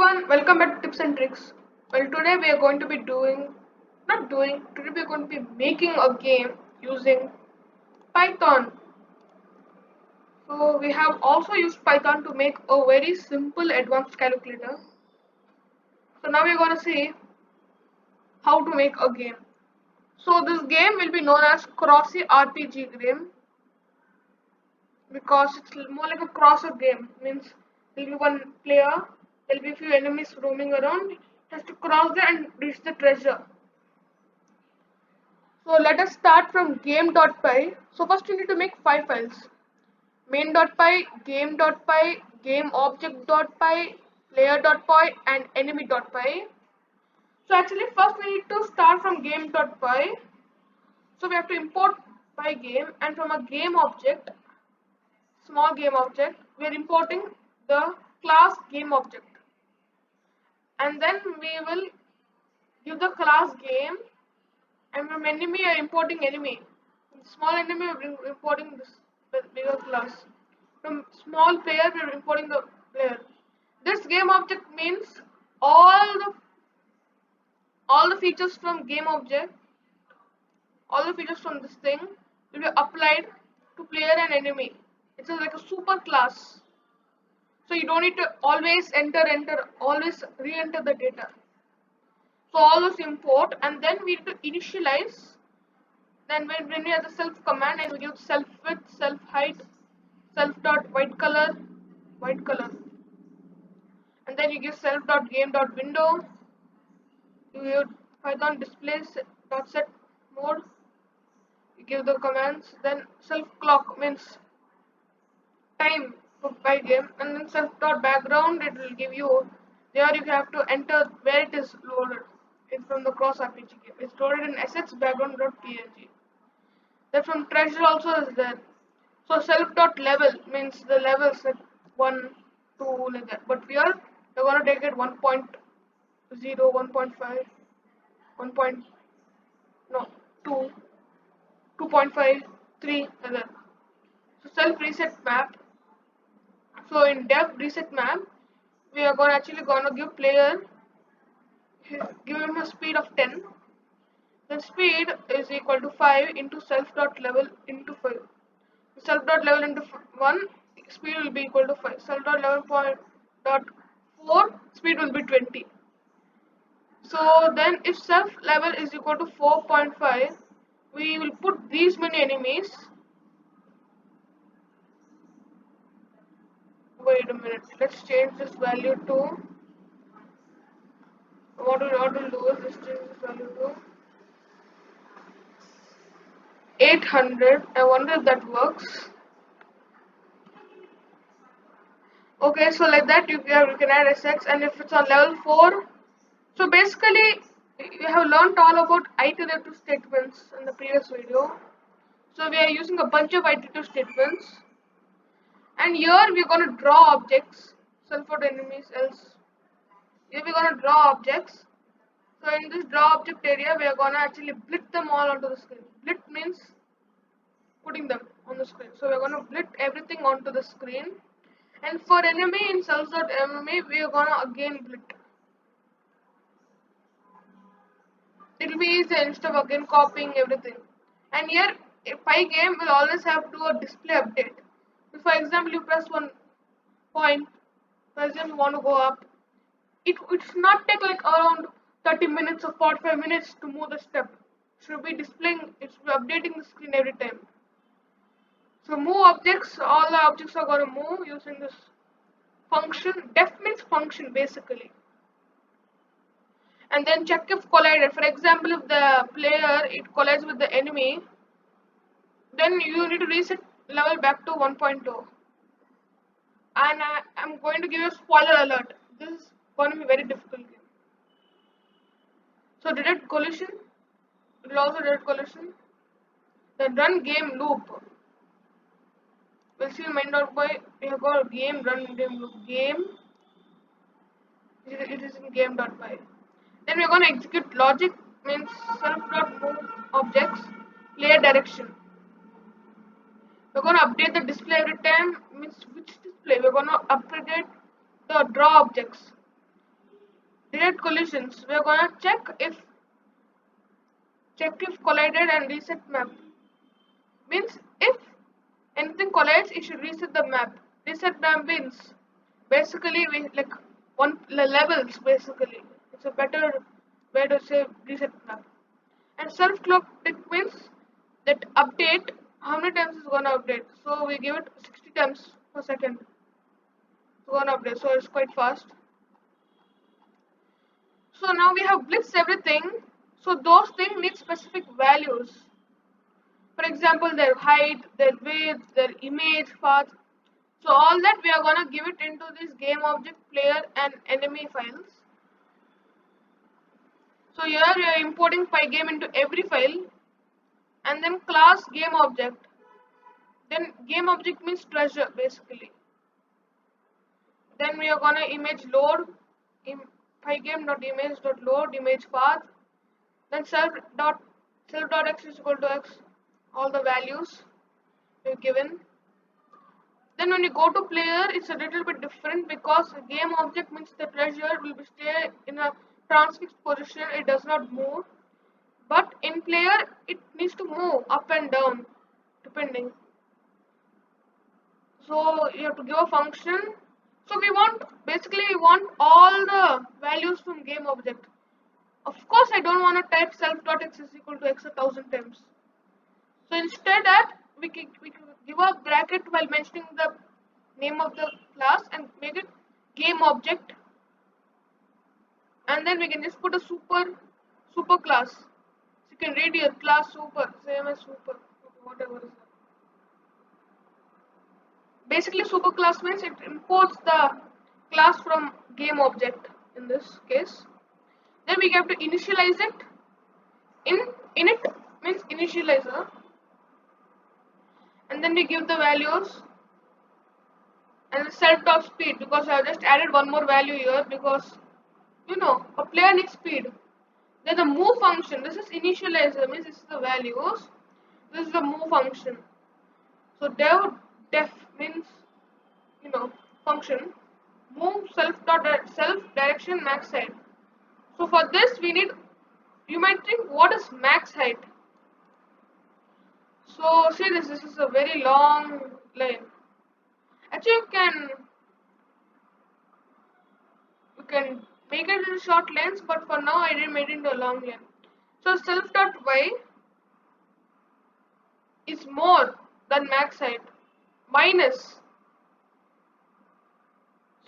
everyone, welcome back to Tips and Tricks. Well, today we are going to be today we are going to be making a game using Python. So we have also used Python to make a very simple advanced calculator. So now we are going to see how to make a game. So this game will be known as Crossy RPG game because it's more like a crosser game. Means there will be one player, there will be a few enemies roaming around, has to cross there and reach the treasure. So let us start from game.py. So first you need to make 5 files. Main.py, game.py, gameObject.py, player.py and enemy.py. So actually first we need to start from game.py. So we have to import pygame, and from a game object, small game object, we are importing the class game object. And then we will give the class game, and from enemy we are importing enemy. Small enemy we are importing this bigger class. From small player we are importing the player. This game object means all the all the features from game object, all the features from this thing will be applied to player and enemy. It's like a super class. So you don't need to always always re-enter the data. So all those import, and then we need to initialize. Then when we have the self command, and we give self width, self height, self dot white color, and then you give self dot game dot window. You give Python display dot set mode. You give the commands. Then self clock means time for pygame, and then self dot background, it will give you there. You have to enter where it is loaded. It's from the cross RPG game. It's loaded in assets background.png. Then from treasure also is there. So self dot level means the levels like 1, 2 like that. But here we're gonna take it 1.0, 1.5, 1. No 2, 2.5, 3 like that. So self reset map. So in dev reset map, we are gonna give player, give him a speed of 10. Then speed is equal to 5 into self dot level into 5. Self dot level into 1, speed will be equal to 5. Self dot level point dot 4, speed will be 20. So then if self level is equal to 4.5, we will put these many enemies. Wait a minute, let's change this value to, what we'll do is let's change this value to 800. I wonder if that works. Okay, so like that you can add SX, and if it's on level 4, so basically we have learned all about iterative statements in the previous video. So we are using a bunch of iterative statements, and here we're gonna draw objects, self for enemies else. Here we're gonna draw objects. So in this draw object area, we are gonna actually blit them all onto the screen. Blit means putting them on the screen. So we're gonna blit everything onto the screen. And for enemy in self.enemy, we are gonna again blit. It will be easy instead of again copying everything. And here, a pygame will always have to do a display update. If, for example, you press one point, for example, you want to go up, it should not take like around 30 minutes or 45 minutes to move the step. It should be displaying, it should be updating the screen every time. So move objects, all the objects are going to move using this function. Def means function basically. And then check if collided. For example, if the player it collides with the enemy, then you need to reset level back to 1.0. And I'm going to give you a spoiler alert. This is going to be very difficult game. So detect collision. It will also detect collision. Then run game loop. We'll see main.py. We have got a game run game loop. Game. It is in game.py. Then we're going to execute logic, means self.move objects, player direction. We're going to update the display every time, means which display? We're going to update the draw objects. Direct collisions. We are gonna check if collided and reset map. Means if anything collides, it should reset the map. Reset map means basically we like levels basically. It's a better way to say reset map. And self clock tick means that update how many times is gonna update. So we give it 60 times per second. It's gonna update, so it's quite fast. So now we have blitz everything. So those things need specific values. For example, their height, their width, their image path. So all that we are gonna give it into this game object player and enemy files. So here we are importing Pygame into every file and then class game object. Then game object means treasure basically. Then we are gonna image load pygame.image.load image path. Then self dot x is equal to x, all the values we've given. Then when you go to player, it's a little bit different because game object means the treasure will be stay in a transfixed position. It does not move. But in player, it needs to move up and down depending. So you have to give a function. So we want all the values from game object. Of course, I don't want to type self.x is equal to x 1,000 times. So instead that we can give a bracket while mentioning the name of the class and make it game object, and then we can just put a super class. So you can read here class super, same as super, whatever is that. Basically, super class means it imports the class from game object in this case. Then we have to initialize it. In init means initializer, and then we give the values and the self.speed because I have just added one more value here because a player needs speed. Then the move function. This is initializer means this is the values. This is the move function. So def means function. Move self direction max height. So for this we need, you might think what is max height. So see this is a very long line. Actually you can make it in short lines, but for now I didn't make it into a long line. So self.y is more than max height minus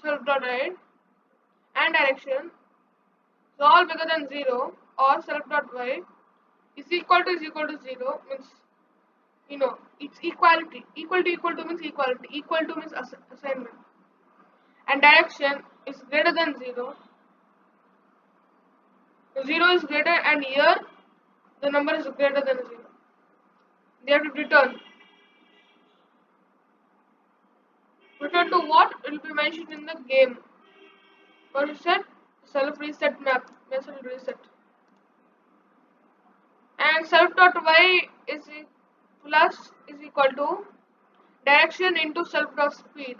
self.height and direction is all bigger than 0, or self.y is equal to 0 means it's equality. Equal to means equality. Equal to means assignment. And direction is greater than 0. 0 is greater, and here the number is greater than 0. They have to return. Return to what? It will be mentioned in the game. What is set? Self reset map. Self reset. And self.y is equal to direction into self.speed.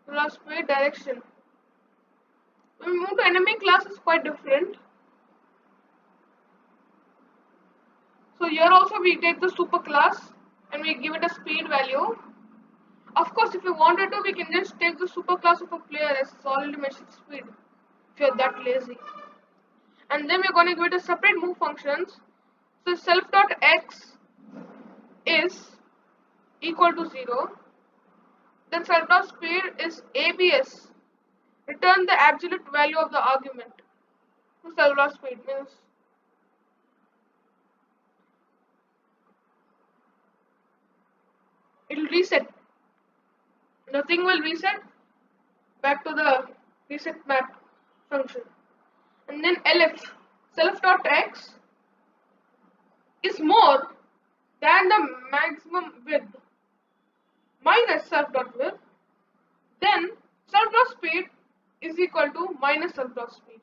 Self-speed direction. When we move to enemy class, is quite different. So here also we take the super class and we give it a speed value. Of course, if you wanted to, we can just take the super class of a player as already mentioned speed, if you're that lazy. And then we're going to give it a separate move functions. So self.x is equal to 0. Then self.speed is ABS. Return the absolute value of the argument. So self.speed means it'll reset. Nothing will reset back to the reset map function. And then elif self.x is more than the maximum width minus self.width, then self.speed is equal to minus self.speed.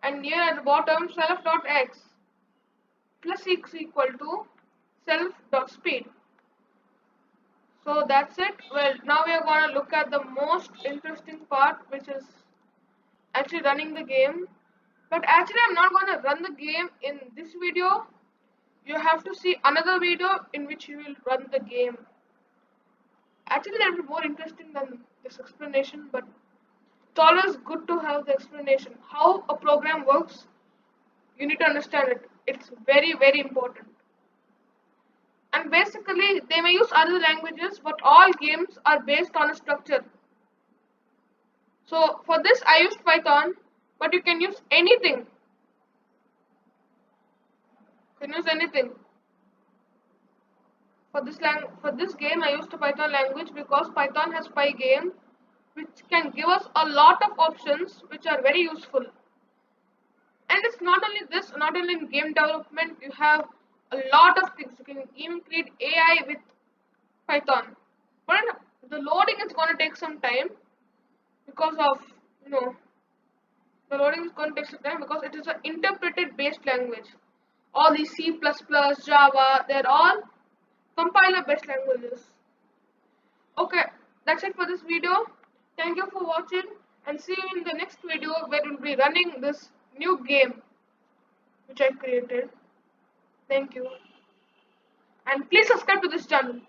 And here at the bottom self.x plus is equal to self.speed. So that's it. Well, now we are going to look at the most interesting part, which is actually running the game. But actually I'm not going to run the game in this video. You have to see another video in which you will run the game. Actually that will be more interesting than this explanation, but it's always good to have the explanation. How a program works, you need to understand it. It's very, very important. And basically, they may use other languages, but all games are based on a structure. So for this, I used Python, but you can use anything. You can use anything. For this game, I used a Python language because Python has Pygame, which can give us a lot of options, which are very useful. And it's not only this, not only in game development, you have a lot of things. You can even create AI with Python. But the loading is going to take some time because of, you know, the loading is going to take some time because it is an interpreted based language. All these C++, Java, they're all compiler based languages. Okay, that's it for this video. Thank you for watching and see you in the next video where we'll be running this new game which I created. Thank you. And please subscribe to this channel.